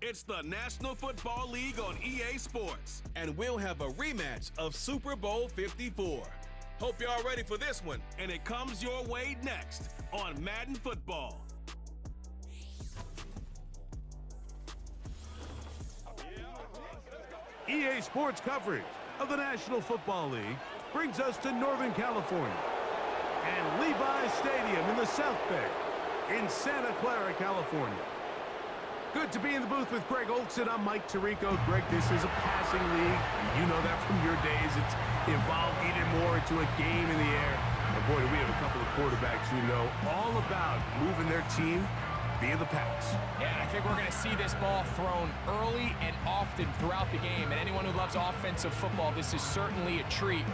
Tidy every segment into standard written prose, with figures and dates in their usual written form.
It's the National Football League on EA Sports, and we'll have a rematch of Super Bowl 54. Hope y'all ready for this one, and it comes your way next on Madden Football. EA Sports coverage of the National Football League brings us to Northern California and Levi's Stadium in the South Bay in Santa Clara, California. Good to be in the booth with Greg Olson. I'm Mike Tirico. Greg, this is a passing league. You know that from your days. It's evolved even more into a game in the air. And boy, do we have a couple of quarterbacks who know all about moving their team via the pass. Yeah, and I think we're going to see this ball thrown early and often throughout the game. And anyone who loves offensive football, this is certainly a treat.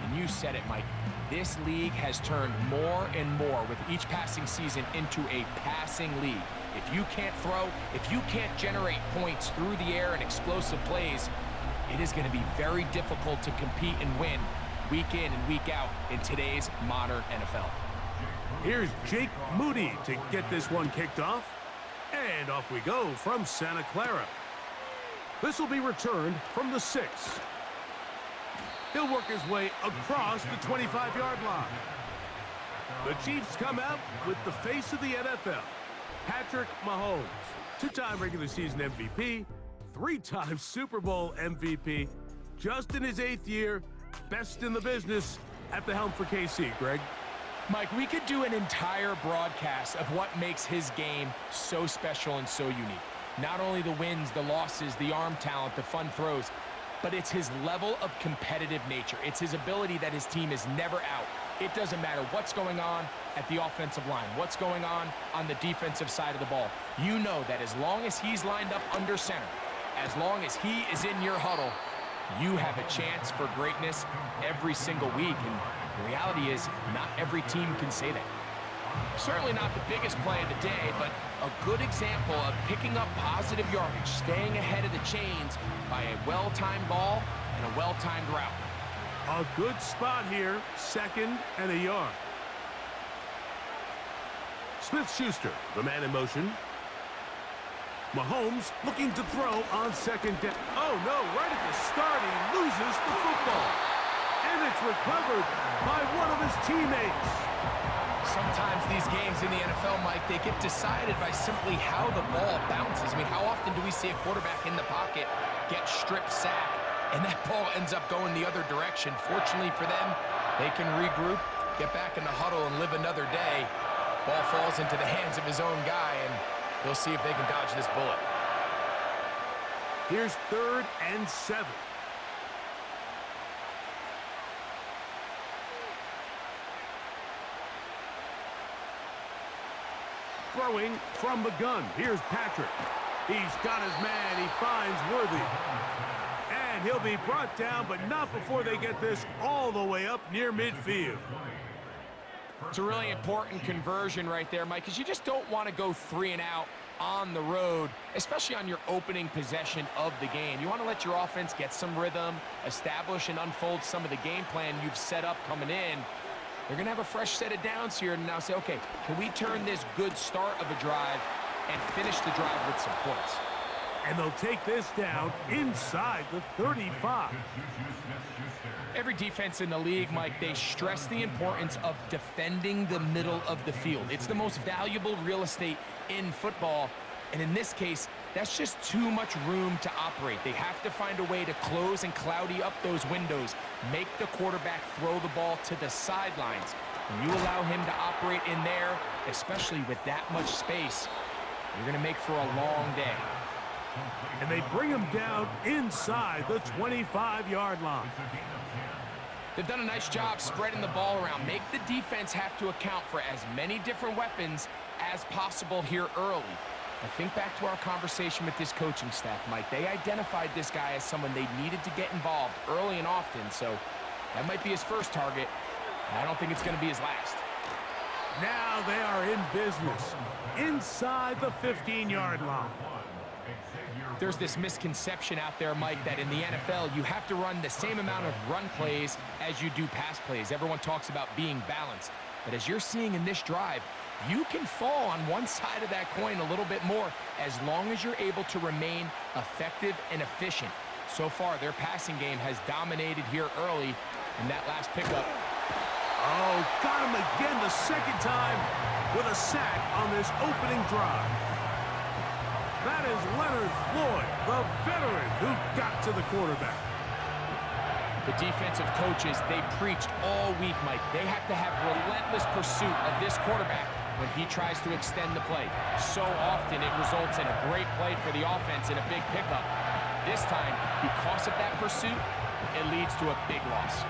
And you said it, Mike. This league has turned more and more with each passing season into a passing league. If you can't throw, if you can't generate points through the air and explosive plays, it is going to be very difficult to compete and win week in and week out in today's modern NFL. Here's Jake Moody to get this one kicked off. And off we go from Santa Clara. This will be returned from the 6. He'll work his way across the 25-yard line. The Chiefs come out with the face of the NFL, Patrick Mahomes, 2-time regular season MVP, 3-time Super Bowl MVP, just in his 8th year, best in the business at the helm for KC. Greg? Mike, we could do an entire broadcast of what makes his game so special and so unique. Not only the wins, the losses, the arm talent, the fun throws, but it's his level of competitive nature. It's his ability that his team is never out. It doesn't matter what's going on at the offensive line, what's going on the defensive side of the ball. You know that as long as he's lined up under center, as long as he is in your huddle, you have a chance for greatness every single week. And the reality is, not every team can say that. Certainly not the biggest play of the day, but a good example of picking up positive yardage, staying ahead of the chains by a well-timed ball and a well-timed route. A good spot here, 2nd and a yard. Smith-Schuster, the man in motion. Mahomes looking to throw on 2nd down. Oh no, right at the start, he loses the football. And it's recovered by one of his teammates. Sometimes these games in the NFL, Mike, they get decided by simply how the ball bounces. I mean, how often do we see a quarterback in the pocket get strip sacked, and that ball ends up going the other direction? Fortunately for them, they can regroup, get back in the huddle, and live another day. Ball falls into the hands of his own guy, and they'll see if they can dodge this bullet. Here's 3rd and 7. Throwing from the gun. Here's Patrick. He's got his man. He finds Worthy. And he'll be brought down, but not before they get this all the way up near midfield. It's a really important conversion right there, Mike, because you just don't want to go 3 and out on the road, especially on your opening possession of the game. You want to let your offense get some rhythm, establish and unfold some of the game plan you've set up coming in. They're going to have a fresh set of downs here and now say, okay, can we turn this good start of a drive and finish the drive with some points? And they'll take this down inside the 35. Every defense in the league, Mike, they stress the importance of defending the middle of the field. It's the most valuable real estate in football. And in this case, that's just too much room to operate. They have to find a way to close and cloudy up those windows, make the quarterback throw the ball to the sidelines. When you allow him to operate in there, especially with that much space, you're going to make for a long day. And they bring him down inside the 25-yard line. They've done a nice job spreading the ball around. Make the defense have to account for as many different weapons as possible here early. I think back to our conversation with this coaching staff, Mike. They identified this guy as someone they needed to get involved early and often, so that might be his first target. I don't think it's going to be his last. Now they are in business inside the 15-yard line. There's this misconception out there, Mike, that in the NFL, you have to run the same amount of run plays as you do pass plays. Everyone talks about being balanced. But as you're seeing in this drive, You can fall on one side of that coin a little bit more as long as you're able to remain effective and efficient. So far, their passing game has dominated here early, and that last pickup. Oh, got him again the second time with a sack on this opening drive. That is Leonard Floyd, the veteran who got to the quarterback. The defensive coaches, they preached all week, Mike. They have to have relentless pursuit of this quarterback when he tries to extend the play. So often it results in a great play for the offense and a big pickup. This time, because of that pursuit, it leads to a big loss.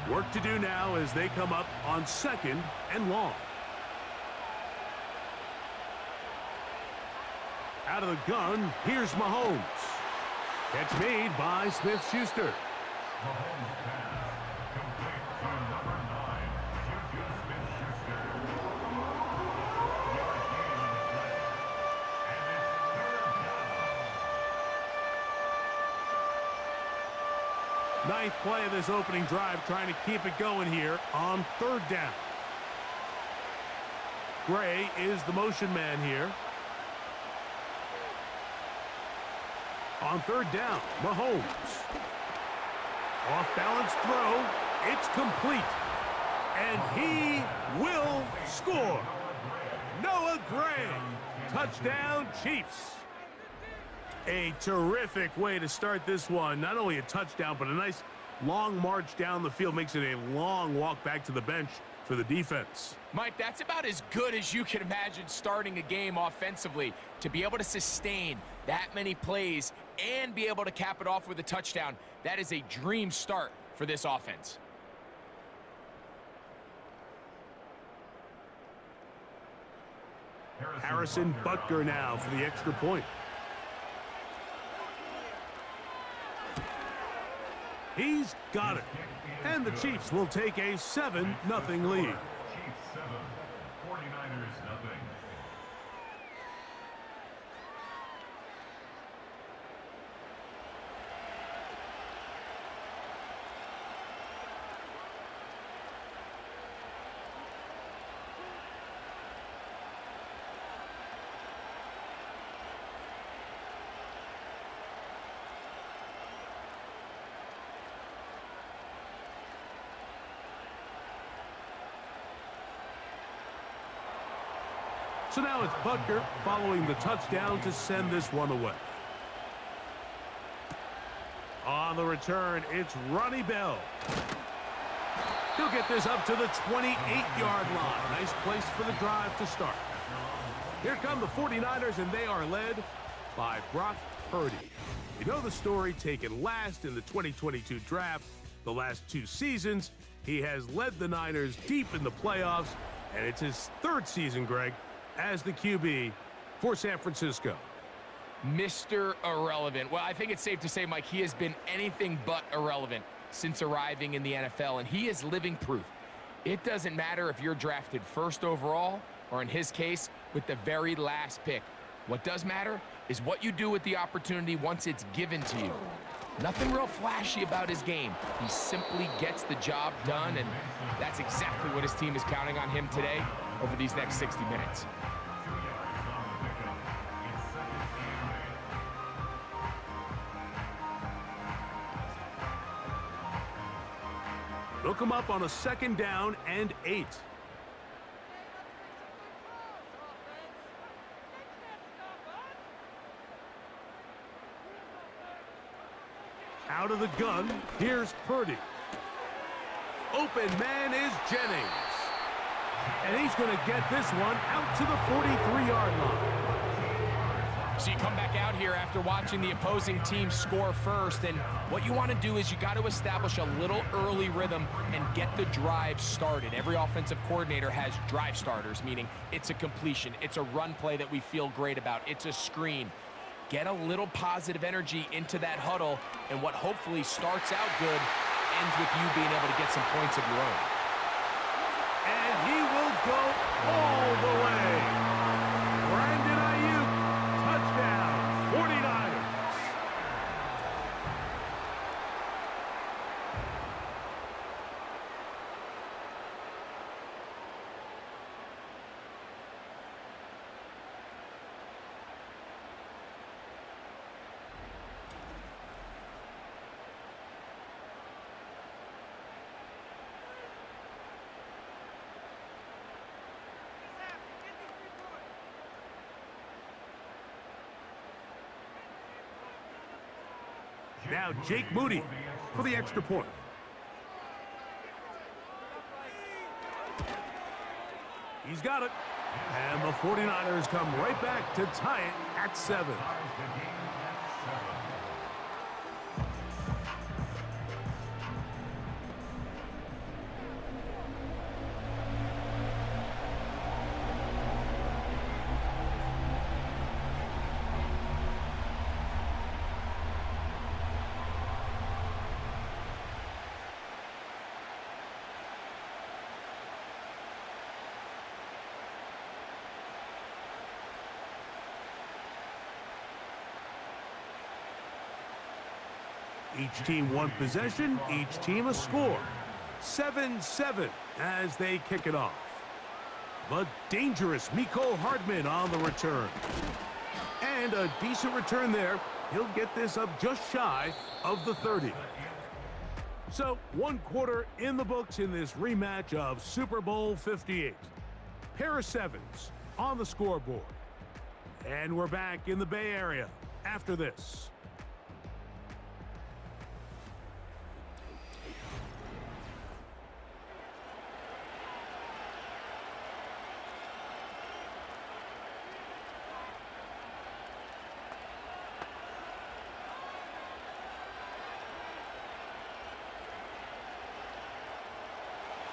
Work to do now as they come up on 2nd and long. Out of the gun, here's Mahomes. Catch made by Smith-Schuster. Ninth play of this opening drive, trying to keep it going here on 3rd down. Gray is the motion man here. On 3rd down, Mahomes. Off-balance throw. It's complete. And he will score. Noah Gray. Touchdown, Chiefs. A terrific way to start this one. Not only a touchdown, but a nice long march down the field. Makes it a long walk back to the bench for the defense. Mike, that's about as good as you can imagine starting a game offensively. To be able to sustain that many plays and be able to cap it off with a touchdown, that is a dream start for this offense. Harrison Butker now for the extra point. He's got it. And the Chiefs will take a 7-0 lead. Chiefs 7, 49ers nothing. So now it's Butker following the touchdown to send this one away. On the return, it's Ronnie Bell. He'll get this up to the 28-yard line. Nice place for the drive to start. Here come the 49ers, and they are led by Brock Purdy. You know the story, taken last in the 2022 draft. The last 2 seasons, he has led the Niners deep in the playoffs, and it's his 3rd season, Greg, as the QB for San Francisco. Mr. Irrelevant. Well, I think it's safe to say, Mike, he has been anything but irrelevant since arriving in the NFL, and he is living proof. It doesn't matter if you're drafted 1st overall, or in his case, with the very last pick. What does matter is what you do with the opportunity once it's given to you. Nothing real flashy about his game. He simply gets the job done, and that's exactly what his team is counting on him today over these next 60 minutes. They'll come up on a 2nd down and 8. Out of the gun, here's Purdy. Open man is Jennings. And he's going to get this one out to the 43-yard line. So you come back out here after watching the opposing team score first, and what you want to do is you got to establish a little early rhythm and get the drive started. Every offensive coordinator has drive starters, meaning it's a completion, it's a run play that we feel great about, it's a screen. Get a little positive energy into that huddle, and what hopefully starts out good ends with you being able to get some points of your own. And he will go all the way. Brandon Ayuk, touchdown, 49ers. Now Jake Moody for the extra point. He's got it. And the 49ers come right back to tie it at 7. Each team one possession, each team a score. 7-7 as they kick it off. The dangerous Mecole Hardman on the return. And a decent return there. He'll get this up just shy of the 30. So, 1 quarter in the books in this rematch of Super Bowl 58. Pair of sevens on the scoreboard. And we're back in the Bay Area after this.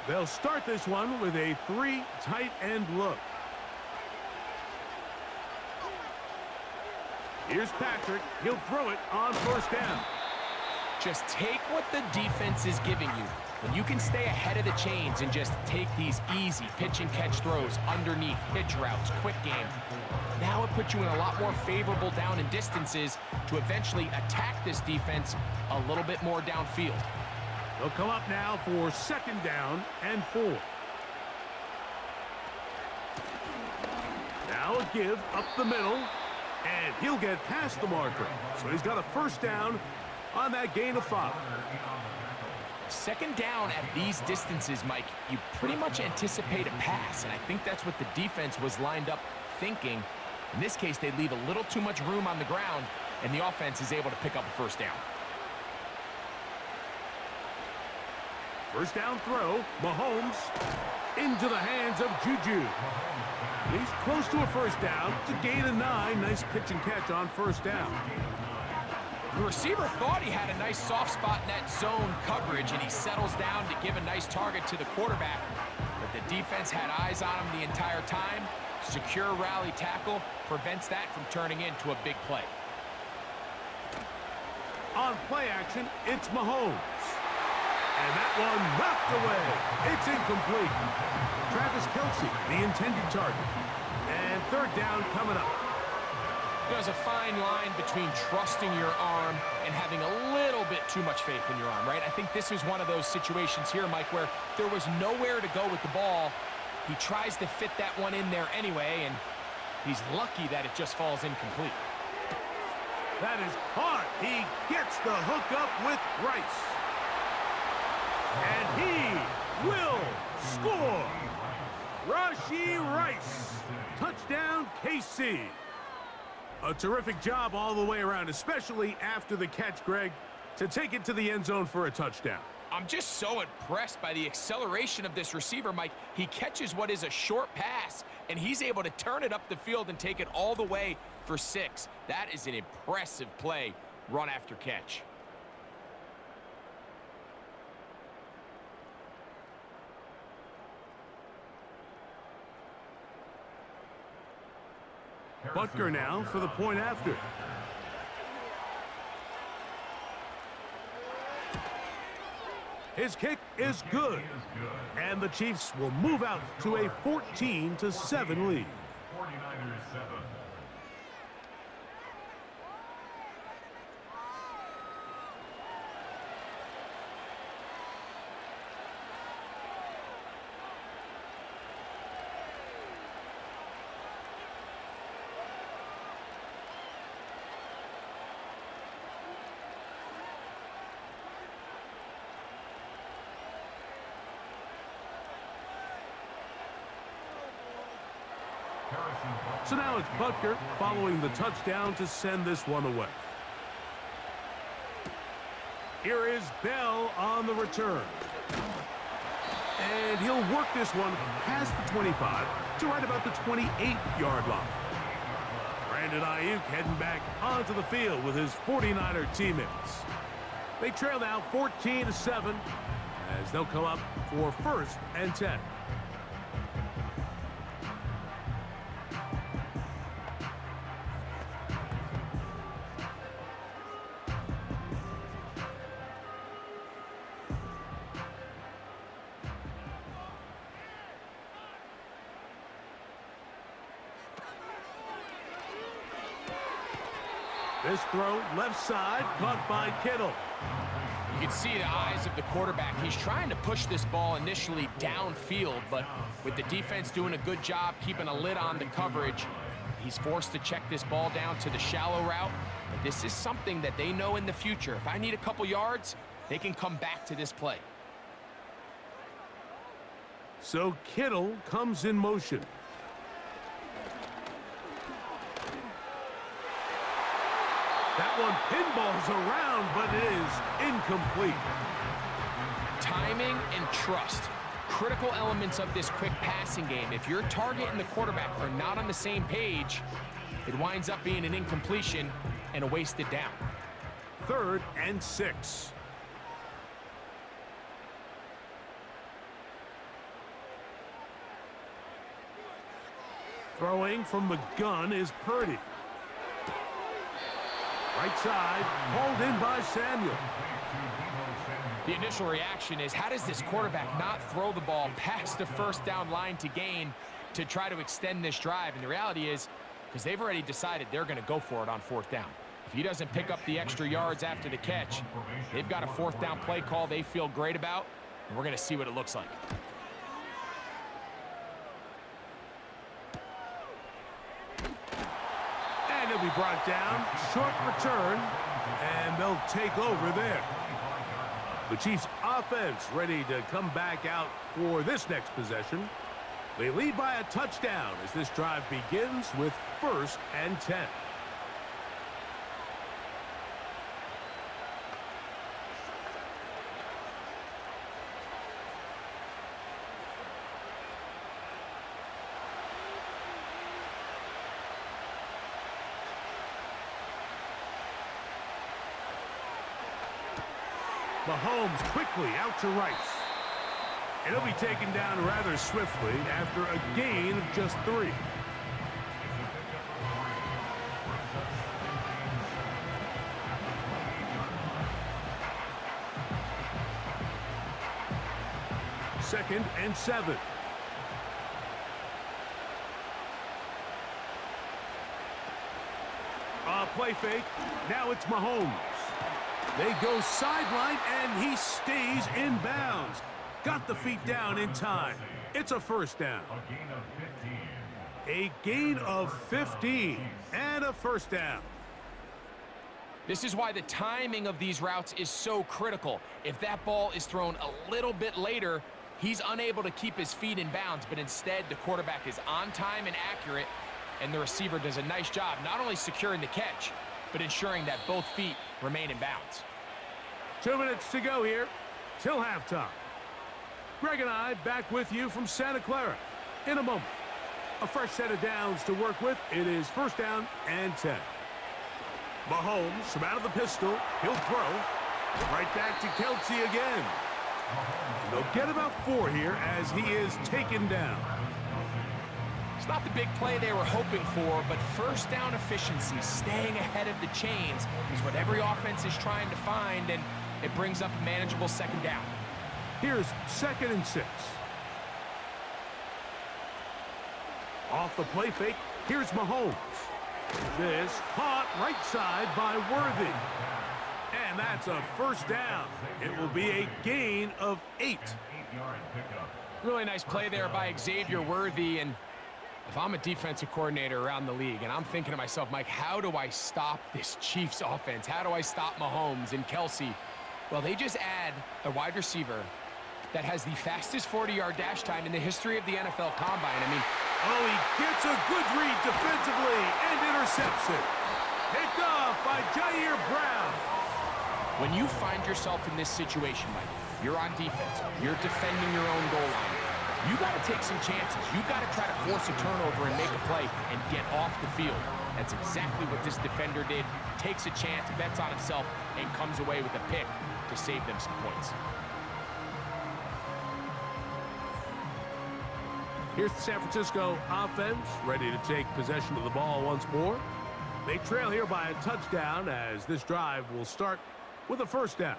They'll start this one with a 3 tight end look. Here's Patrick. He'll throw it on first down. Just take what the defense is giving you. When you can stay ahead of the chains and just take these easy pitch and catch throws underneath, hitch routes, quick game, now it puts you in a lot more favorable down and distances to eventually attack this defense a little bit more downfield. They'll come up now for 2nd down and 4. Now a give up the middle, and he'll get past the marker. So he's got a first down on that gain of 5. 2nd down at these distances, Mike, you pretty much anticipate a pass, and I think that's what the defense was lined up thinking. In this case, they leave a little too much room on the ground, and the offense is able to pick up a first down. First down throw, Mahomes into the hands of Juju. He's close to a first down to gain a 9. Nice pitch and catch on first down. The receiver thought he had a nice soft spot in that zone coverage, and he settles down to give a nice target to the quarterback. But the defense had eyes on him the entire time. Secure rally tackle prevents that from turning into a big play. On play action, it's Mahomes. And that one knocked away. It's incomplete. Travis Kelce, the intended target. And 3rd down coming up. There's a fine line between trusting your arm and having a little bit too much faith in your arm, right? I think this was one of those situations here, Mike, where there was nowhere to go with the ball. He tries to fit that one in there anyway, and he's lucky that it just falls incomplete. That is caught. He gets the hook up with Rice. And he will score. Rashee Rice. Touchdown, KC. A terrific job all the way around, especially after the catch, Greg, to take it to the end zone for a touchdown. I'm just so impressed by the acceleration of this receiver, Mike. He catches what is a short pass, and he's able to turn it up the field and take it all the way for 6. That is an impressive play, run after catch. Butker now for the point after. His kick is good. And the Chiefs will move out to a 14-7 lead. 49ers 7. So now it's Butker following the touchdown to send this one away. Here is Bell on the return. And he'll work this one past the 25 to right about the 28-yard line. Brandon Ayuk heading back onto the field with his 49er teammates. They trail now 14-7 as they'll come up for 1st and 10. This throw left side caught by Kittle. You can see the eyes of the quarterback. He's trying to push this ball initially downfield, but with the defense doing a good job keeping a lid on the coverage, he's forced to check this ball down to the shallow route. But this is something that they know in the future. If I need a couple yards, they can come back to this play. So Kittle comes in motion. That one pinballs around, but it is incomplete. Timing and trust, critical elements of this quick passing game. If your target and the quarterback are not on the same page, it winds up being an incompletion and a wasted down. 3rd and 6. Throwing from the gun is Purdy. Right side, hauled in by Samuel. The initial reaction is, how does this quarterback not throw the ball past the 1st down line to gain to try to extend this drive? And the reality is, because they've already decided they're going to go for it on 4th down. If he doesn't pick up the extra yards after the catch, they've got a 4th down play call they feel great about, and we're going to see what it looks like. And he'll be brought down, short return, and they'll take over there. The Chiefs offense ready to come back out for this next possession. They lead by a touchdown as this drive begins with 1st and 10. Mahomes quickly out to Rice. And he'll be taken down rather swiftly after a gain of just 3. Second and 7. Play fake. Now it's Mahomes. They go sideline, and he stays in bounds. Got the feet down in time. It's a 1st down. A gain of 15 and a 1st down. This is why the timing of these routes is so critical. If that ball is thrown a little bit later, he's unable to keep his feet in bounds, but instead the quarterback is on time and accurate, and the receiver does a nice job not only securing the catch, but ensuring that both feet remain in bounds. 2 minutes to go here till halftime. Greg and I back with you from Santa Clara in a moment. A fresh set of downs to work with. It is 1st down and 10. Mahomes from out of the pistol. He'll throw. Right back to Kelsey again. And they'll get about 4 here as he is taken down. It's not the big play they were hoping for, but 1st down efficiency, staying ahead of the chains, is what every offense is trying to find, and it brings up a manageable 2nd down. Here's 2nd and 6. Off the play fake, here's Mahomes. This caught right side by Worthy. And that's a 1st down. It will be a gain of 8. Really nice play there by Xavier Worthy, and if I'm a defensive coordinator around the league and I'm thinking to myself, Mike, how do I stop this Chiefs offense? How do I stop Mahomes and Kelsey? Well, they just add a wide receiver that has the fastest 40-yard dash time in the history of the NFL Combine. I mean, oh, he gets a good read defensively and intercepts it. Picked off by Jair Brown. When you find yourself in this situation, Mike, you're on defense, you're defending your own goal line, you got to take some chances. You got to try to force a turnover and make a play and get off the field. That's exactly what this defender did. Takes a chance, bets on himself, and comes away with a pick to save them some points. Here's the San Francisco offense, ready to take possession of the ball once more. They trail here by a touchdown as this drive will start with a first down.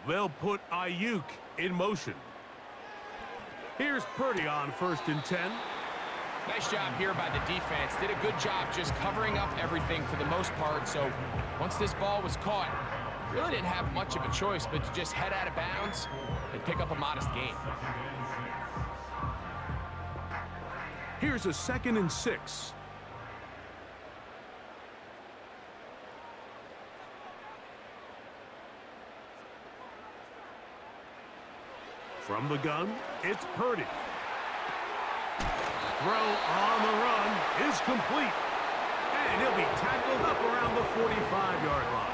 They'll put Ayuk in motion. Here's Purdy on 1st and 10. Nice job here by the defense. Did a good job just covering up everything for the most part. So once this ball was caught, really didn't have much of a choice but to just head out of bounds and pick up a modest gain. Here's a 2nd and 6. From the gun, it's Purdy. Throw on the run is complete. And he'll be tackled up around the 45-yard line.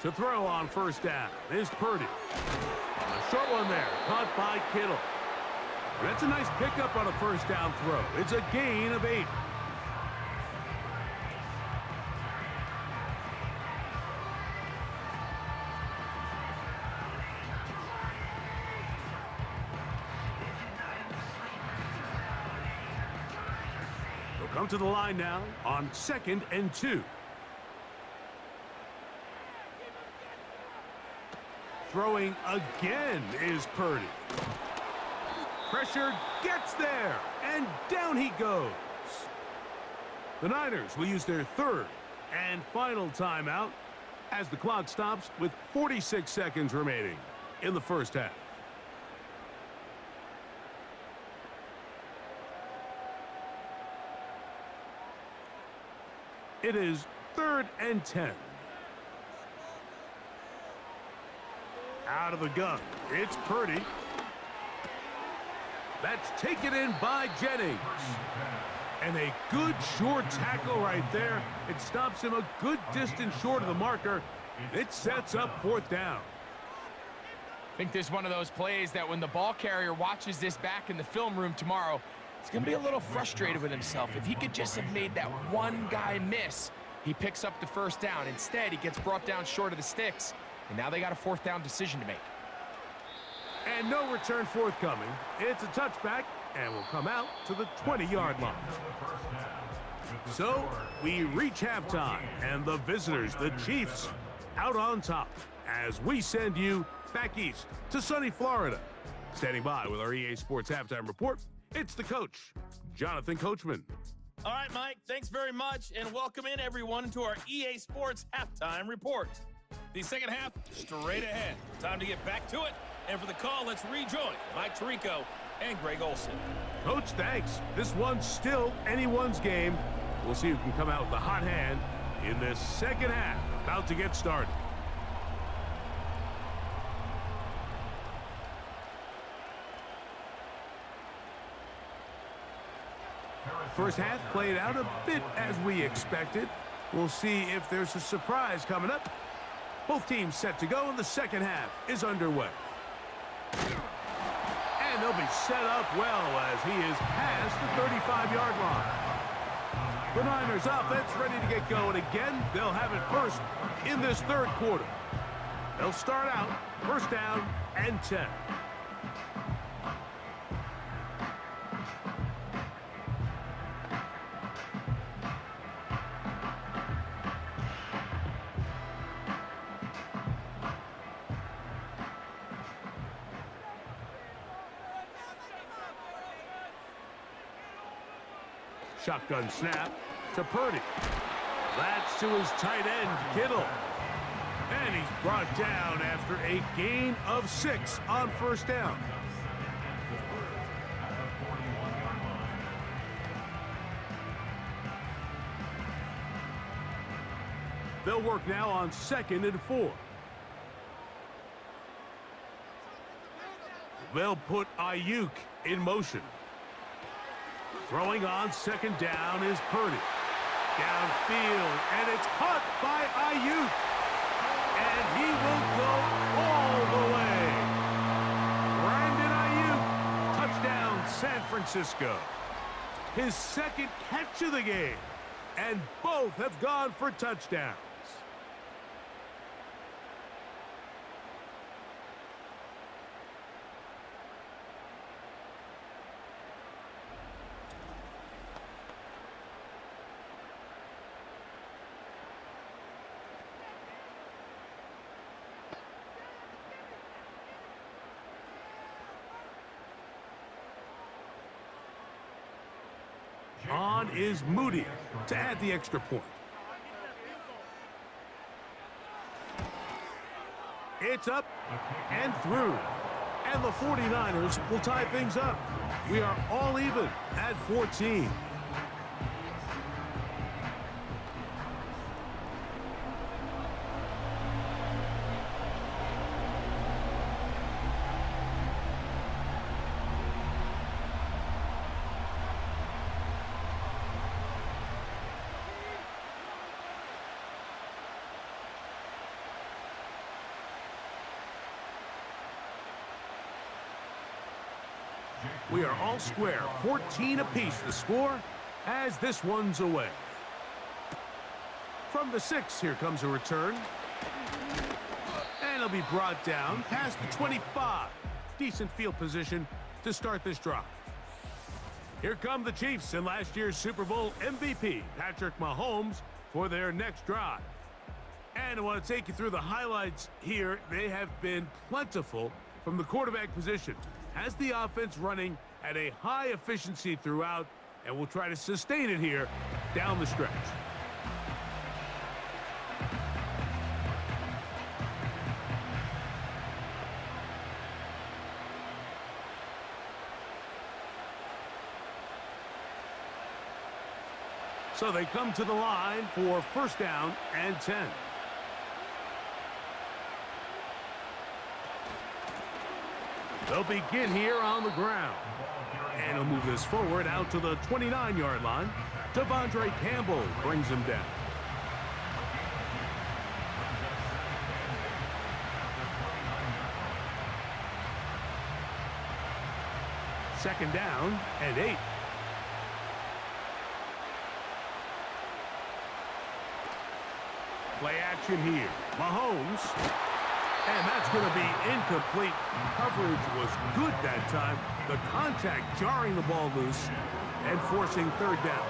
To throw on 1st down is Purdy. A short one there, caught by Kittle. That's a nice pickup on a 1st down throw. It's a gain of 8. They'll come to the line now on 2nd and 2. Throwing again is Purdy. Pressure gets there, and down he goes. The Niners will use their 3rd and final timeout as the clock stops with 46 seconds remaining in the first half. It is 3rd and 10. Out of the gun, it's Purdy. That's taken in by Jennings. And a good short tackle right there. It stops him a good distance short of the marker. It sets up 4th down. I think this is one of those plays that when the ball carrier watches this back in the film room tomorrow, he's going to be a little frustrated with himself. If he could just have made that one guy miss, he picks up the 1st down. Instead, he gets brought down short of the sticks. And now they got a 4th down decision to make. And no return forthcoming. It's a touchback and will come out to the 20-yard line. So we reach halftime, and the visitors, the Chiefs, out on top as we send you back east to sunny Florida. Standing by with our EA Sports Halftime Report, it's the coach, Jonathan Coachman. All right, Mike, thanks very much, and welcome in, everyone, to our EA Sports Halftime Report. The second half, straight ahead. Time to get back to it. And for the call, let's rejoin Mike Tirico and Greg Olson. Coach, thanks. This one's still anyone's game. We'll see who can come out with the hot hand in this second half. About to get started. First half played out a bit as we expected. We'll see if there's a surprise coming up. Both teams set to go, and the second half is underway. And they'll be set up well as he is past the 35-yard line. The Niners offense ready to get going again. They'll have it first in this 3rd quarter. They'll start out 1st down and 10. Shotgun snap to Purdy. That's to his tight end, Kittle. And he's brought down after a gain of 6 on first down. They'll work now on 2nd and 4. They'll put Ayuk in motion. Throwing on 2nd down is Purdy. Downfield, and it's caught by Ayuk. And he will go all the way. Brandon Ayuk, touchdown San Francisco. His 2nd catch of the game, and both have gone for touchdowns. On is Moody to add the extra point. It's up and through. And the 49ers will tie things up. We are all even at 14. We are all square, 14 apiece the score as this one's away. From the 6, here comes a return. And it'll be brought down past the 25. Decent field position to start this drive. Here come the Chiefs and last year's Super Bowl MVP, Patrick Mahomes, for their next drive. And I want to take you through the highlights here. They have been plentiful from the quarterback position. Has the offense running at a high efficiency throughout, and we'll try to sustain it here down the stretch. So they come to the line for first down and 10. They'll begin here on the ground. And he'll move this forward out to the 29-yard line. Devondre Campbell brings him down. Second down and 8. Play action here. Mahomes. And that's going to be incomplete. Coverage was good that time. The contact jarring the ball loose and forcing third down.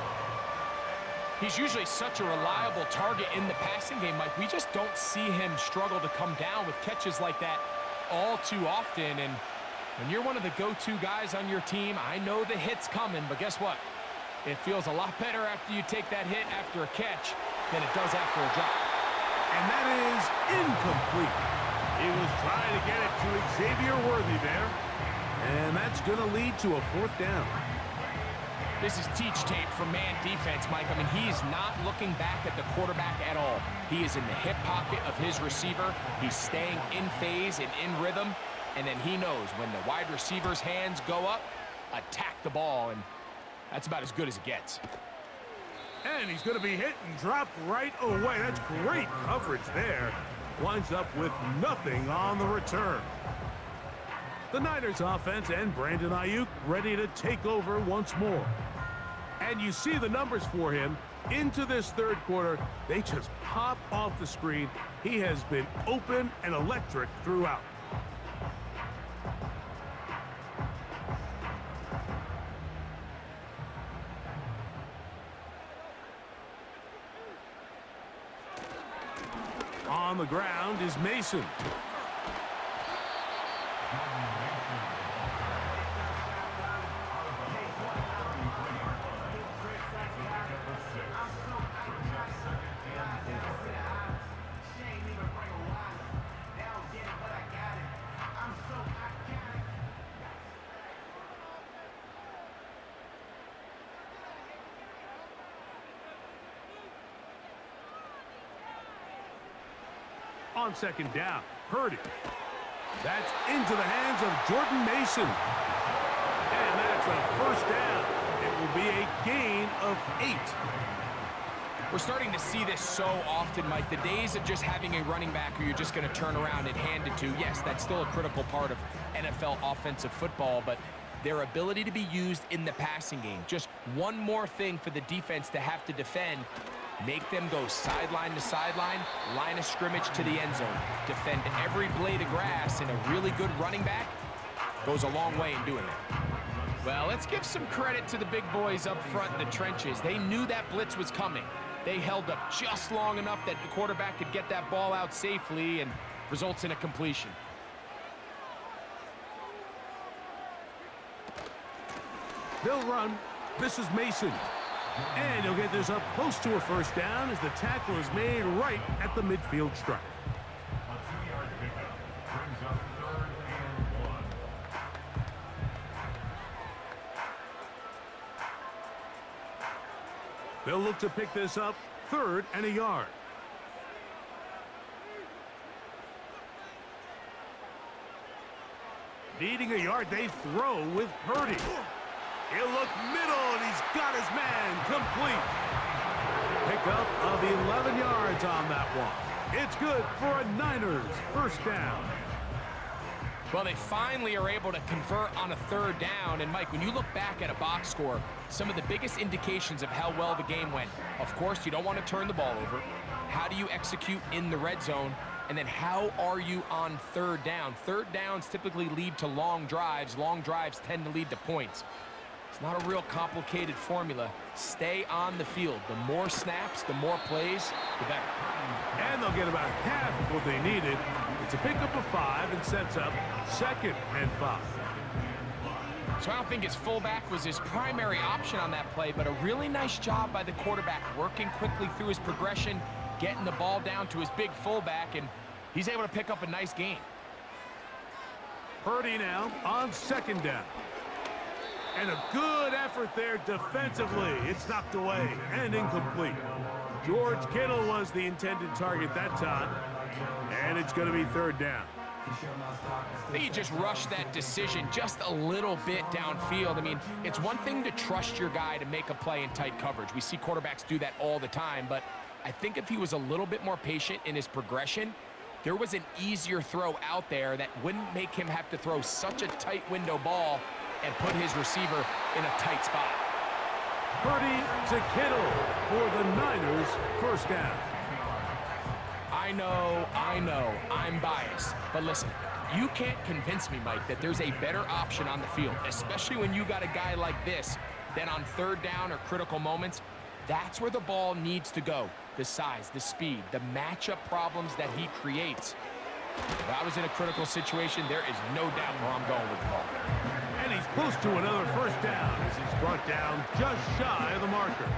He's usually such a reliable target in the passing game, Mike. We just don't see him struggle to come down with catches like that all too often. And when you're one of the go-to guys on your team, I know the hit's coming, but guess what? It feels a lot better after you take that hit after a catch than it does after a drop. And that is incomplete. He was trying to get it to Xavier Worthy there. And that's going to lead to a fourth down. This is teach tape from man defense, Mike. I mean, he is not looking back at the quarterback at all. He is in the hip pocket of his receiver. He's staying in phase and in rhythm. And then he knows when the wide receiver's hands go up, attack the ball. And that's about as good as it gets. And he's going to be hit and dropped right away. That's great coverage there. Winds up with nothing on the return. The Niners offense and Brandon Ayuk ready to take over once more. And you see the numbers for him into this third quarter. They just pop off the screen. He has been open and electric throughout. On the ground is Mason. on second down. Purdy. That's into the hands of Jordan Mason. And that's a first down. It will be a gain of 8. We're starting to see this so often, Mike. The days of just having a running back who you're just going to turn around and hand it to, yes, that's still a critical part of NFL offensive football, but their ability to be used in the passing game. Just one more thing for the defense to have to defend. Make them go sideline to sideline, line of scrimmage to the end zone. Defend every blade of grass, and a really good running back goes a long way in doing that. Well, let's give some credit to the big boys up front in the trenches. They knew that blitz was coming. They held up just long enough that the quarterback could get that ball out safely and results in a completion. They'll run. This is Mason. And he'll get this up close to a first down as the tackle is made right at the midfield stripe. A 2-yard pickup brings up 3rd and 1. They'll look to pick this up 3rd and a yard. Needing a yard, they throw with Purdy. He'll look middle, and he's got his man complete. Pickup of 11 yards on that one. It's good for a Niners first down. Well, they finally are able to convert on a 3rd down. And, Mike, when you look back at a box score, some of the biggest indications of how well the game went, of course, you don't want to turn the ball over. How do you execute in the red zone? And then how are you on 3rd down? 3rd downs typically lead to long drives. Long drives tend to lead to points. It's not a real complicated formula. Stay on the field. The more snaps, the more plays, the better. And they'll get about half of what they needed. It's a pickup of 5 and sets up 2nd and 5. So I don't think his fullback was his primary option on that play, but a really nice job by the quarterback working quickly through his progression, getting the ball down to his big fullback, and he's able to pick up a nice gain. Purdy now on 2nd down. And a good effort there defensively. It's knocked away and incomplete. George Kittle was the intended target that time. And it's going to be 3rd down. I think he just rushed that decision just a little bit downfield. I mean, it's one thing to trust your guy to make a play in tight coverage. We see quarterbacks do that all the time, but I think if he was a little bit more patient in his progression, there was an easier throw out there that wouldn't make him have to throw such a tight window ball and put his receiver in a tight spot. Purdy to Kittle for the Niners first down. I know, I'm biased. But listen, you can't convince me, Mike, that there's a better option on the field, especially when you got a guy like this, that on 3rd down or critical moments, that's where the ball needs to go. The size, the speed, the matchup problems that he creates. If I was in a critical situation, there is no doubt where I'm going with the ball. And he's close to another first down as he's brought down just shy of the marker.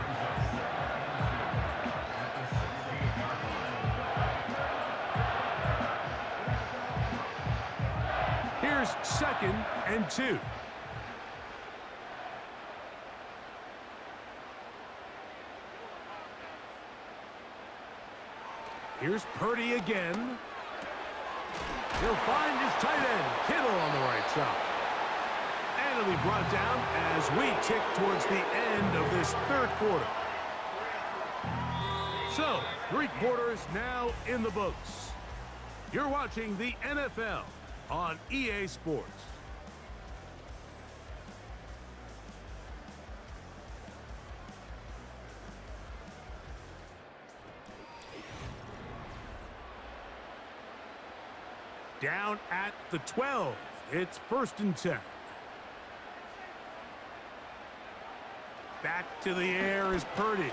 Here's 2nd and 2. Here's Purdy again. He'll find his tight end, Kittle, on the right side. And he'll be brought down as we tick towards the end of this 3rd quarter. So, 3 quarters now in the books. You're watching the NFL on EA Sports. Down at the 12. It's 1st and 10. Back to the air is Purdy.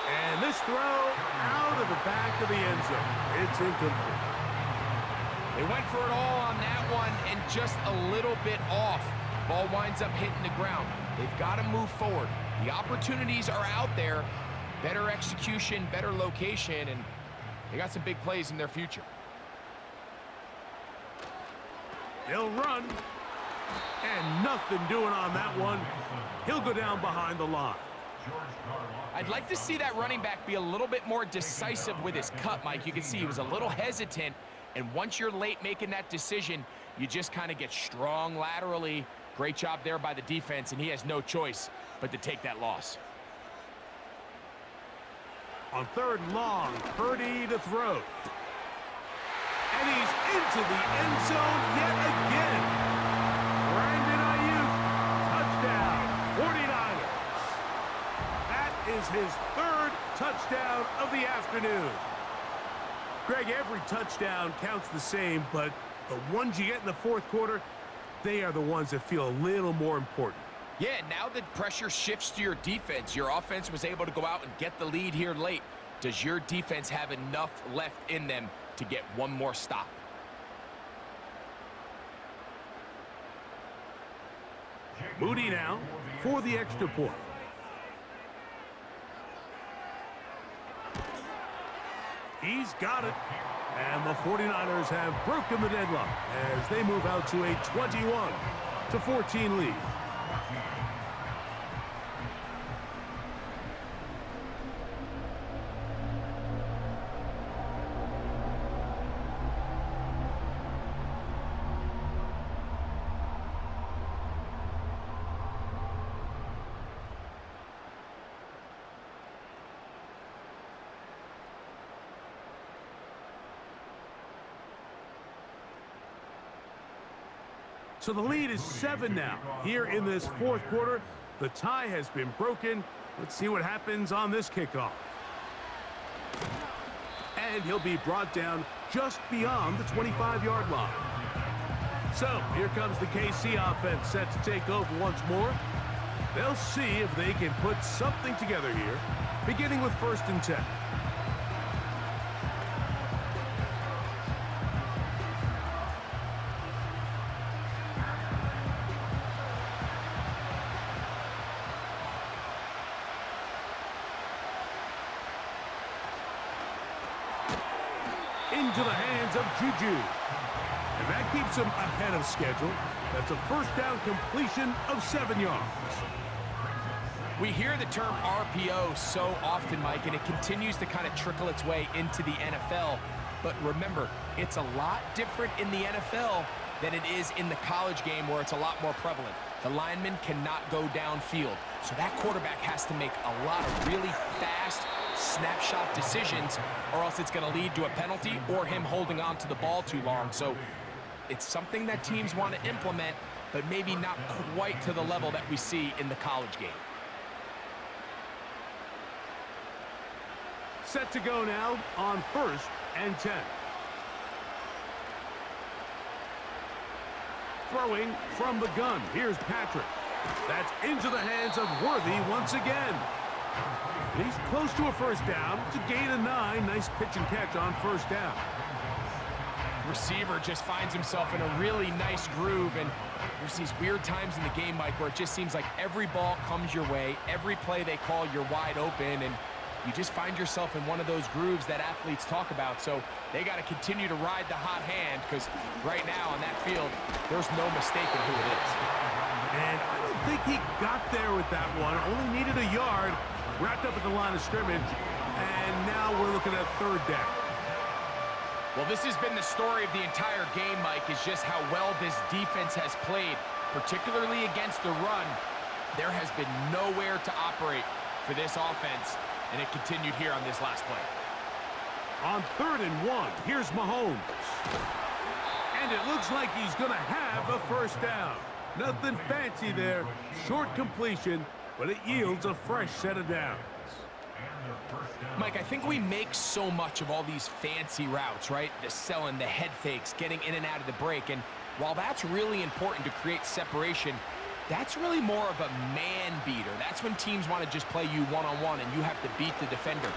And this throw out of the back of the end zone. It's incomplete. They went for it all on that one and just a little bit off. Ball winds up hitting the ground. They've got to move forward. The opportunities are out there. Better execution, better location, and they got some big plays in their future. He'll run. And nothing doing on that one. He'll go down behind the line. I'd like to see that running back be a little bit more decisive with his cut, Mike. You can see he was a little hesitant, and once you're late making that decision, you just kind of get strong laterally. Great job there by the defense, and he has no choice but to take that loss. On third and long, Purdy to throw. And he's into the end zone yet again. Brandon Ayuk, touchdown, 49ers. That is his third touchdown of the afternoon. Greg, every touchdown counts the same, but the ones you get in the fourth quarter, they are the ones that feel a little more important. Yeah, now the pressure shifts to your defense. Your offense was able to go out and get the lead here late. Does your defense have enough left in them to get one more stop? Moody now for the extra point. He's got it. And the 49ers have broken the deadlock as they move out to a 21-14 lead. So the lead is 7 now. Here in this fourth quarter, the tie has been broken. Let's see what happens on this kickoff. And he'll be brought down just beyond the 25-yard line. So here comes the KC offense set to take over once more. They'll see if they can put something together here, beginning with 1st and 10. Into the hands of Juju. And that keeps him ahead of schedule. That's a first down completion of 7 yards. We hear the term RPO so often, Mike, and it continues to kind of trickle its way into the NFL. But remember, it's a lot different in the NFL than it is in the college game where it's a lot more prevalent. The lineman cannot go downfield. So that quarterback has to make a lot of really fast snapshot decisions, or else it's going to lead to a penalty or him holding on to the ball too long. So it's something that teams want to implement, but maybe not quite to the level that we see in the college game. Set to go now on 1st and 10. Throwing from the gun. Here's Patrick. That's into the hands of Worthy once again. He's close to a first down. It's a gain of 9. Nice pitch and catch on first down. Receiver just finds himself in a really nice groove, and there's these weird times in the game, Mike, where it just seems like every ball comes your way. Every play they call, you're wide open, and you just find yourself in one of those grooves that athletes talk about. So they got to continue to ride the hot hand, because right now on that field, there's no mistaking who it is. And I don't think he got there with that one. Only needed a yard. Wrapped up at the line of scrimmage, and now we're looking at 3rd down. Well, this has been the story of the entire game, Mike, is just how well this defense has played, particularly against the run. There has been nowhere to operate for this offense, and it continued here on this last play. On 3rd and 1, here's Mahomes. And it looks like he's going to have a first down. Nothing fancy there. Short completion, but it yields a fresh set of downs. Mike, I think we make so much of all these fancy routes, right? The selling, the head fakes, getting in and out of the break. And while that's really important to create separation, that's really more of a man beater. That's when teams want to just play you one-on-one and you have to beat the defender.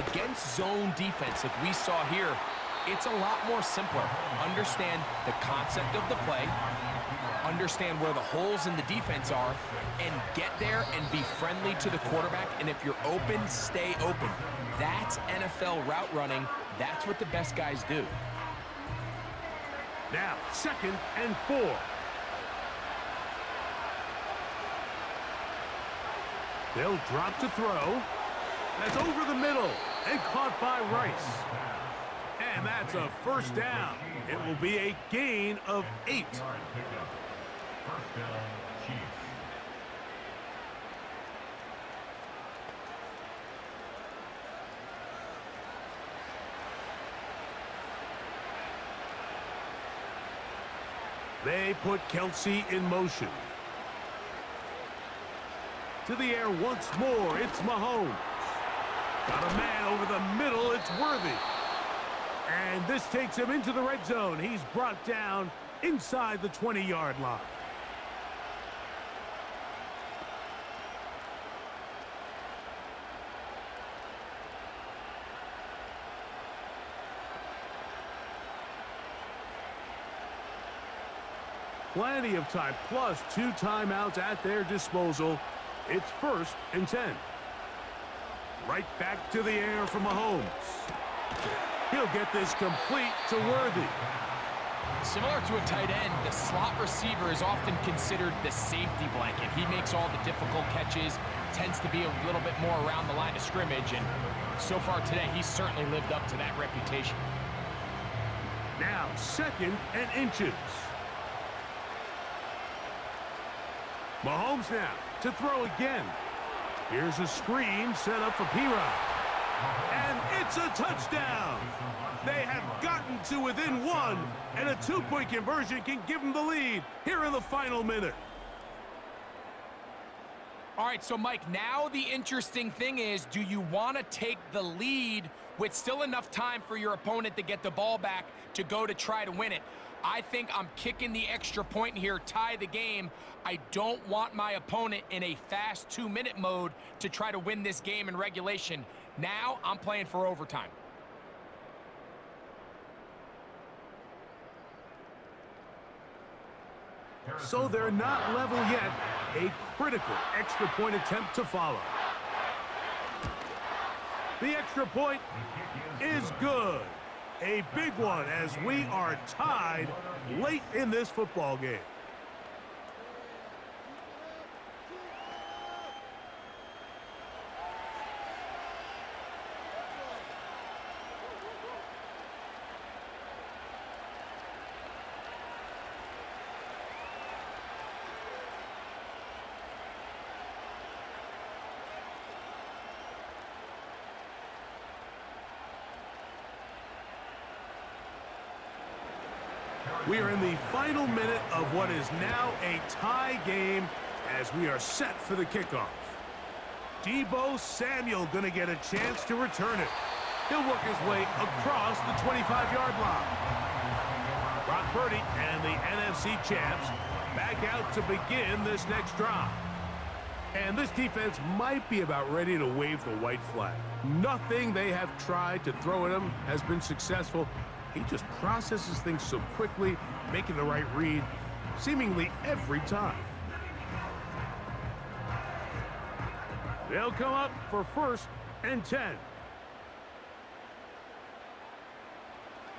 Against zone defense, like we saw here, it's a lot more simpler. Understand the concept of the play, understand where the holes in the defense are, and get there and be friendly to the quarterback. And if you're open, stay open. That's NFL route running. That's what the best guys do. Now, 2nd and 4. They'll drop to throw. That's over the middle and caught by Rice. And that's a first down. It will be a gain of 8. First down, Chiefs. They put Kelsey in motion. To the air once more, it's Mahomes. Got a man over the middle, it's Worthy. And this takes him into the red zone. He's brought down inside the 20-yard line. Plenty of time, plus 2 timeouts at their disposal. It's 1st and 10. Right back to the air for Mahomes. He'll get this complete to Worthy. Similar to a tight end, the slot receiver is often considered the safety blanket. He makes all the difficult catches, tends to be a little bit more around the line of scrimmage, and so far today, he's certainly lived up to that reputation. Now 2nd and inches. Mahomes now to throw again. Here's a screen set up for P-Rod. And it's a touchdown. They have gotten to within 1, and a 2-point conversion can give them the lead here in the final minute. All right, so Mike, now the interesting thing is, do you want to take the lead with still enough time for your opponent to get the ball back to go to try to win it? I think I'm kicking the extra point here, tie the game. I don't want my opponent in a fast 2-minute mode to try to win this game in regulation. Now I'm playing for overtime. So they're not level yet. A critical extra point attempt to follow. The extra point is good. A big one as we are tied late in this football game. We are in the final minute of what is now a tie game as we are set for the kickoff. Deebo Samuel going to get a chance to return it. He'll work his way across the 25-yard line. Brock Purdy and the NFC champs back out to begin this next drive. And this defense might be about ready to wave the white flag. Nothing they have tried to throw at him has been successful. He just processes things so quickly, making the right read seemingly every time. They'll come up for 1st and 10.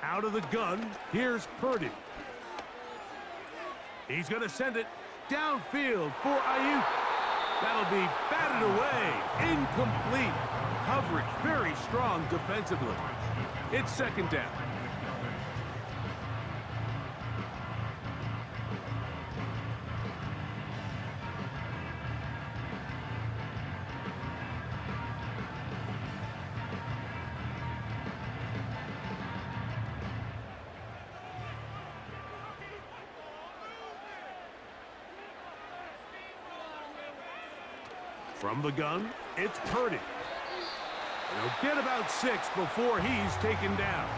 Out of the gun, here's Purdy. He's going to send it downfield for Ayuk. That'll be batted away, incomplete. Coverage very strong defensively. It's 2nd down. From the gun, it's Purdy. He'll get about 6 before he's taken down.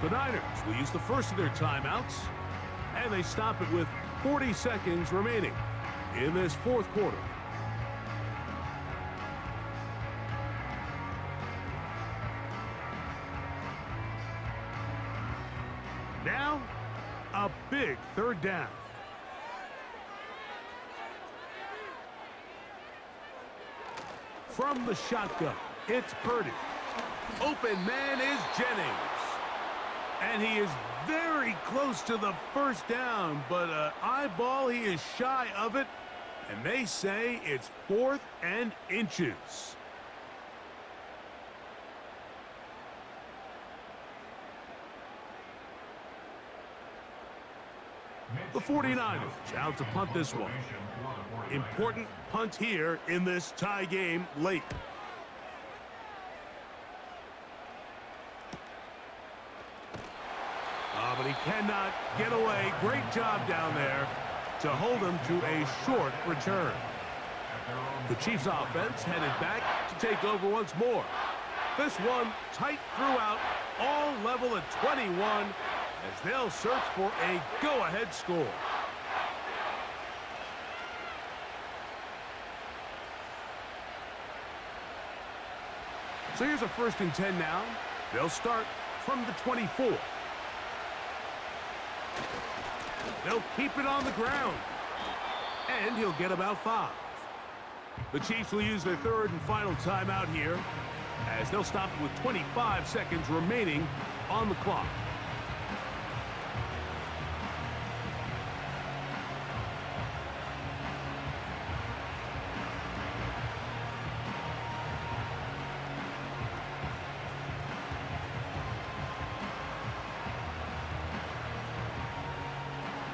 The Niners will use the first of their timeouts, and they stop it with 40 seconds remaining in this 4th quarter. Now, a big 3rd down. From the shotgun, it's Purdy. Open man is Jennings. And he is very close to the 1st down, but eyeball, he is shy of it. And they say it's 4th and inches. The 49ers out to punt this one. Important punt here in this tie game late. But he cannot get away. Great job down there to hold him to a short return. The Chiefs offense headed back to take over once more. This one tight throughout, all level at 21 as they'll search for a go-ahead score. So here's a 1st and 10 now. They'll start from the 24. They'll keep it on the ground. And he'll get about 5. The Chiefs will use their 3rd and final timeout here as they'll stop with 25 seconds remaining on the clock.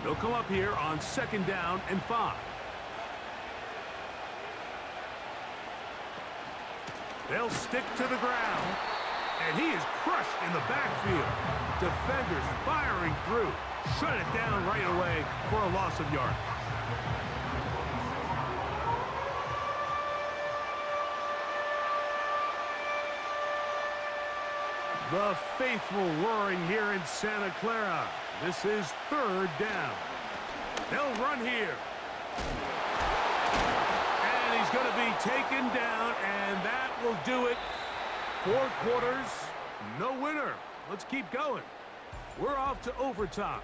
They'll come up here on 2nd down and 5. They'll stick to the ground. And he is crushed in the backfield. Defenders firing through. Shut it down right away for a loss of yardage. The faithful roaring here in Santa Clara. This is 3rd down. They'll run here. And he's going to be taken down, and that will do it. 4 quarters, no winner. Let's keep going. We're off to overtime.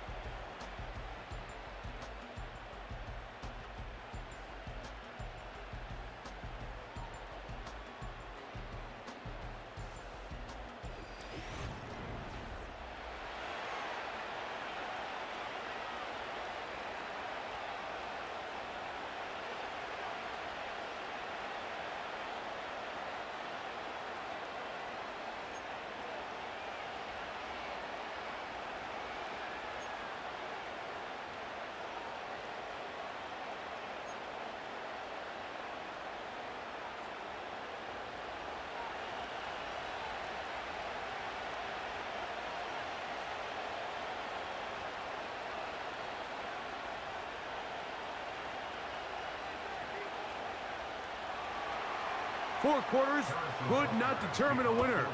Four quarters could not determine a winner.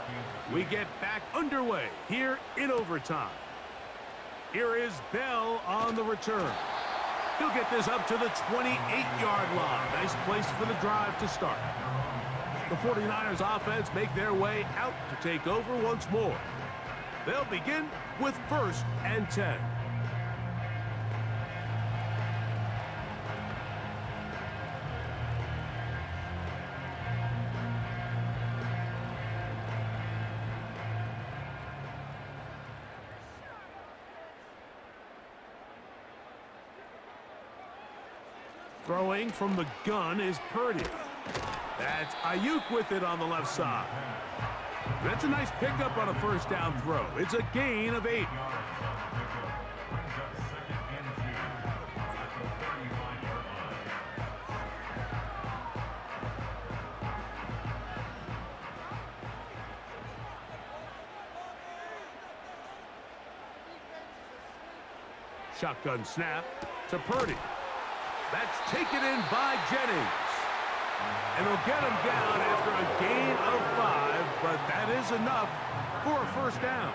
We get back underway here in overtime. Here is Bell on the return. He'll get this up to the 28-yard line. Nice place for the drive to start. The 49ers offense make their way out to take over once more. They'll begin with 1st and 10. Throwing from the gun is Purdy. That's Ayuk with it on the left side. That's a nice pickup on a 1st down throw. It's a gain of 8. Shotgun snap to Purdy. That's taken in by Jennings. And they'll get him down after a gain of 5, but that is enough for a 1st down.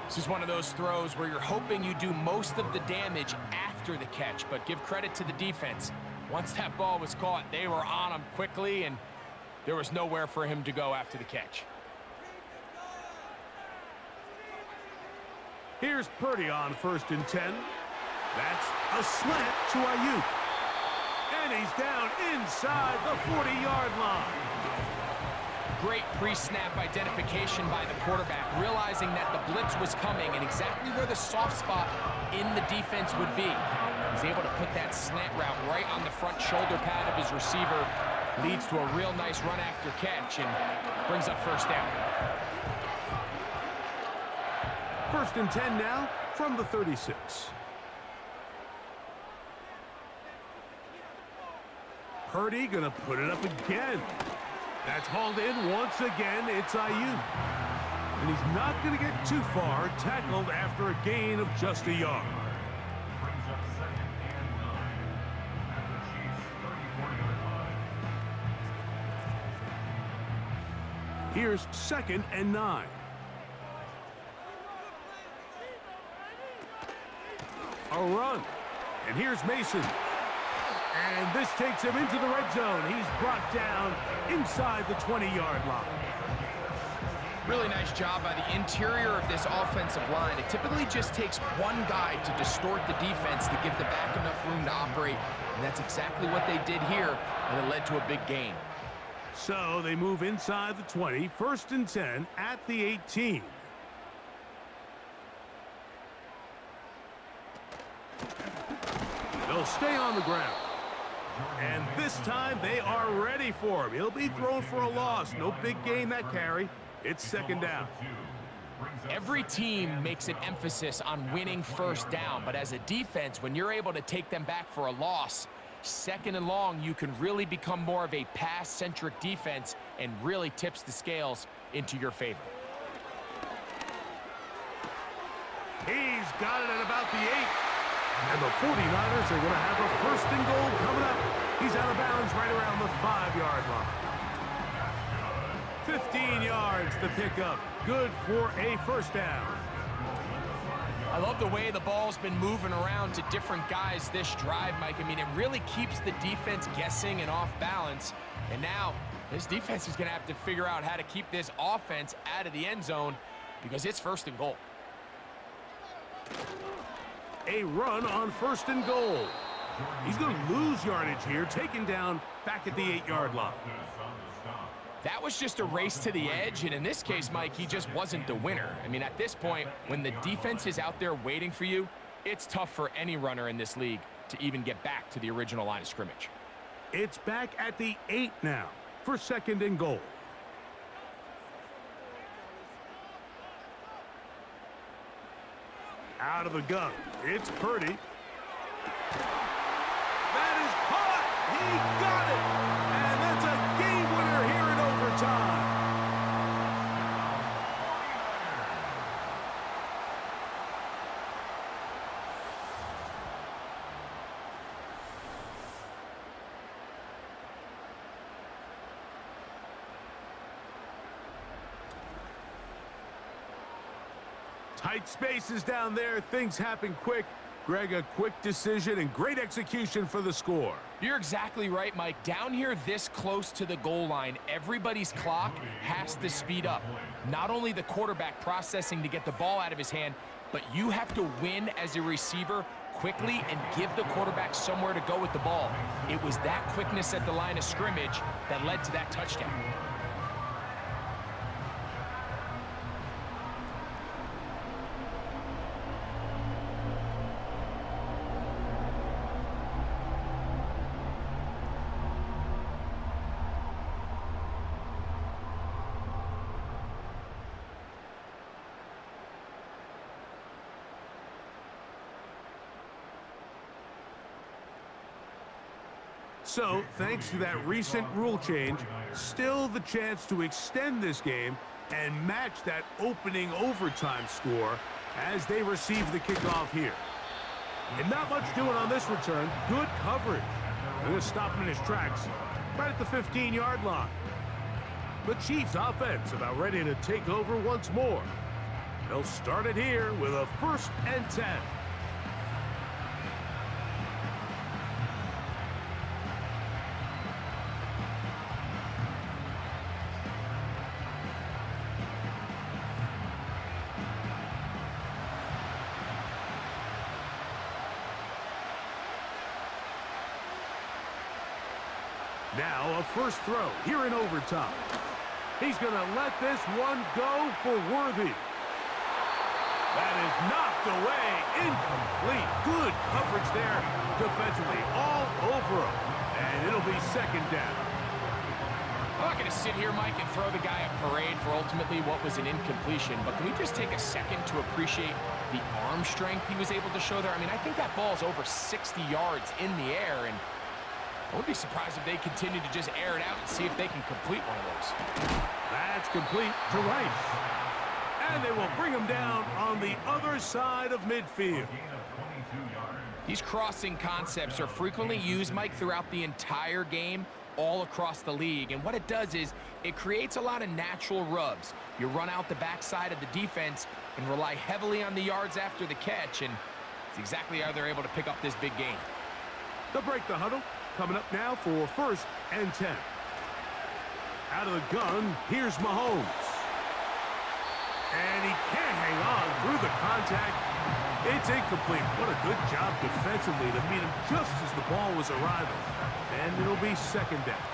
This is one of those throws where you're hoping you do most of the damage after the catch, but give credit to the defense. Once that ball was caught, they were on him quickly, and there was nowhere for him to go after the catch. Here's Purdy on 1st and 10. That's a slant to Ayuk. And he's down inside the 40-yard line. great pre-snap identification by the quarterback, realizing that the blitz was coming and exactly where the soft spot in the defense would be. He's able to put that slant route right on the front shoulder pad of his receiver. Leads to a real nice run after catch and brings up first down. 1st and 10 now from the 36. Purdy gonna put it up again. That's hauled in once again. It's Ayuk. And he's not gonna get too far, tackled after a gain of just a yard. Brings up 2nd and 9 at the Chiefs' 34-yard line. Here's 2nd and 9. A run. And here's Mason. And this takes him into the red zone. He's brought down inside the 20-yard line. Really nice job by the interior of this offensive line. It typically just takes one guy to distort the defense to give the back enough room to operate. And that's exactly what they did here, and it led to a big gain. So they move inside the 20, 1st and 10 at the 18. They'll stay on the ground. And this time they are ready for him. He'll be thrown for a loss. No big gain that carry. It's 2nd down. Every team makes an emphasis on winning first down, but as a defense, when you're able to take them back for a loss, 2nd and long, you can really become more of a pass-centric defense and really tips the scales into your favor. He's got it at about the 8. And the 49ers are going to have a 1st and goal coming up. He's out of bounds right around the 5-yard line. 15 yards the pickup. Good for a 1st down. I love the way the ball's been moving around to different guys this drive, Mike. I mean, it really keeps the defense guessing and off balance. And now this defense is going to have to figure out how to keep this offense out of the end zone because it's 1st and goal. A run on 1st and goal. He's going to lose yardage here, taken down back at the 8-yard line. That was just a race to the edge, and in this case, Mike, he just wasn't the winner. I mean, at this point, when the defense is out there waiting for you, it's tough for any runner in this league to even get back to the original line of scrimmage. It's back at the 8 now for 2nd and goal. Out of the gun, it's Purdy. That is caught! He got it! And that's a game winner here in overtime. Tight spaces down there. Things happen quick. Greg, a quick decision and great execution for the score. You're exactly right, Mike. Down here this close to the goal line, everybody's clock has to speed up. Not only the quarterback processing to get the ball out of his hand, but you have to win as a receiver quickly and give the quarterback somewhere to go with the ball. It was that quickness at the line of scrimmage that led to that touchdown. So, thanks to that recent rule change, still the chance to extend this game and match that opening overtime score as they receive the kickoff here. And not much doing on this return. Good coverage. They're going to stop him in his tracks right at the 15-yard line. The Chiefs offense about ready to take over once more. They'll start it here with a 1st and 10. Now a first throw here in overtime. He's going to let this one go for Worthy. That is knocked away. Incomplete. Good coverage there defensively all over him. And it'll be second down. I'm not going to sit here, Mike, and throw the guy a parade for ultimately what was an incompletion, but can we just take a second to appreciate the arm strength he was able to show there? I mean, I think that ball is over 60 yards in the air, and I would be surprised if they continue to just air it out and see if they can complete one of those. That's complete to Rice. And they will bring him down on the other side of midfield. These crossing concepts are frequently used, Mike, throughout the entire game, all across the league. And what it does is it creates a lot of natural rubs. You run out the backside of the defense and rely heavily on the yards after the catch, and it's exactly how they're able to pick up this big gain. They'll break the huddle. Coming up now for 1st and 10. Out of the gun, here's Mahomes. And he can't hang on through the contact. It's incomplete. What a good job defensively to meet him just as the ball was arriving. And it'll be second down.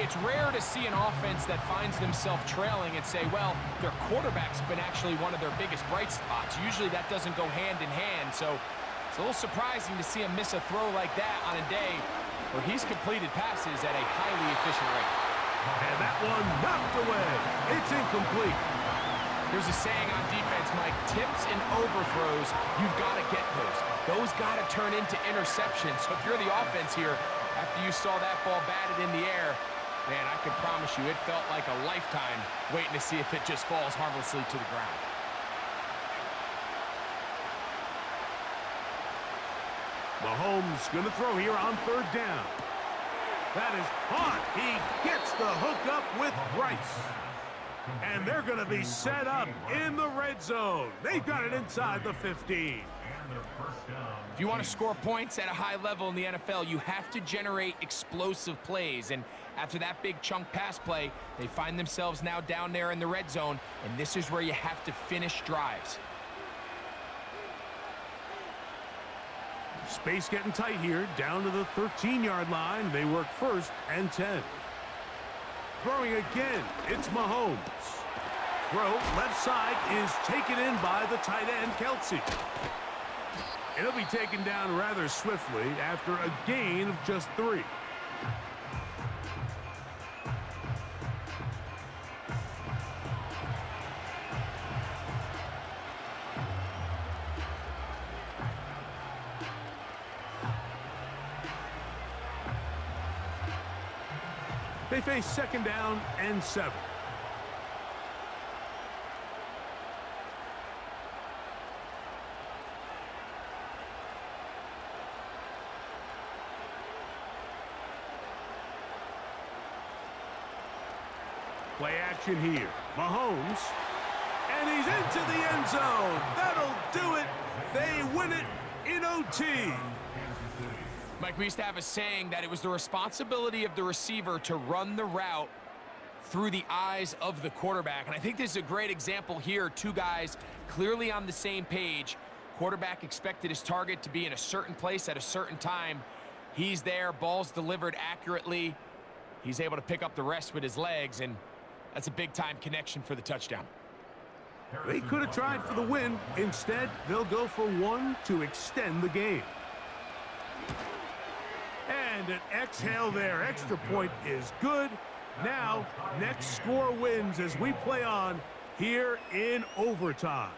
It's rare to see an offense that finds themselves trailing and say, well, their quarterback's been actually one of their biggest bright spots. Usually that doesn't go hand in hand, so it's a little surprising to see him miss a throw like that on a day where he's completed passes at a highly efficient rate. And that one knocked away. It's incomplete. There's a saying on defense, Mike, tips and overthrows, you've got to get those. Those got to turn into interceptions. So if you're the offense here, after you saw that ball batted in the air, man, I can promise you it felt like a lifetime waiting to see if it just falls harmlessly to the ground. Mahomes going to throw here on 3rd down. That is caught. He gets the hook up with Rice. And they're going to be set up in the red zone. They've got it inside the 15. If you want to score points at a high level in the NFL, you have to generate explosive plays. And after that big chunk pass play, they find themselves now down there in the red zone. And this is where you have to finish drives. Space getting tight here, down to the 13-yard line. They work 1st and 10. Throwing again, it's Mahomes. Throw left side is taken in by the tight end, Kelsey. It'll be taken down rather swiftly after a gain of just 3. They face 2nd down and 7. Play action here. Mahomes. And he's into the end zone. That'll do it. They win it in OT. Mike, we used to have a saying that it was the responsibility of the receiver to run the route through the eyes of the quarterback. And I think this is a great example here. 2 guys clearly on the same page. Quarterback expected his target to be in a certain place at a certain time. He's there, ball's delivered accurately. He's able to pick up the rest with his legs, and that's a big-time connection for the touchdown. They could have tried for the win. Instead, they'll go for 1 to extend the game. And an exhale there. Extra point is good. Now, next score wins as we play on here in overtime.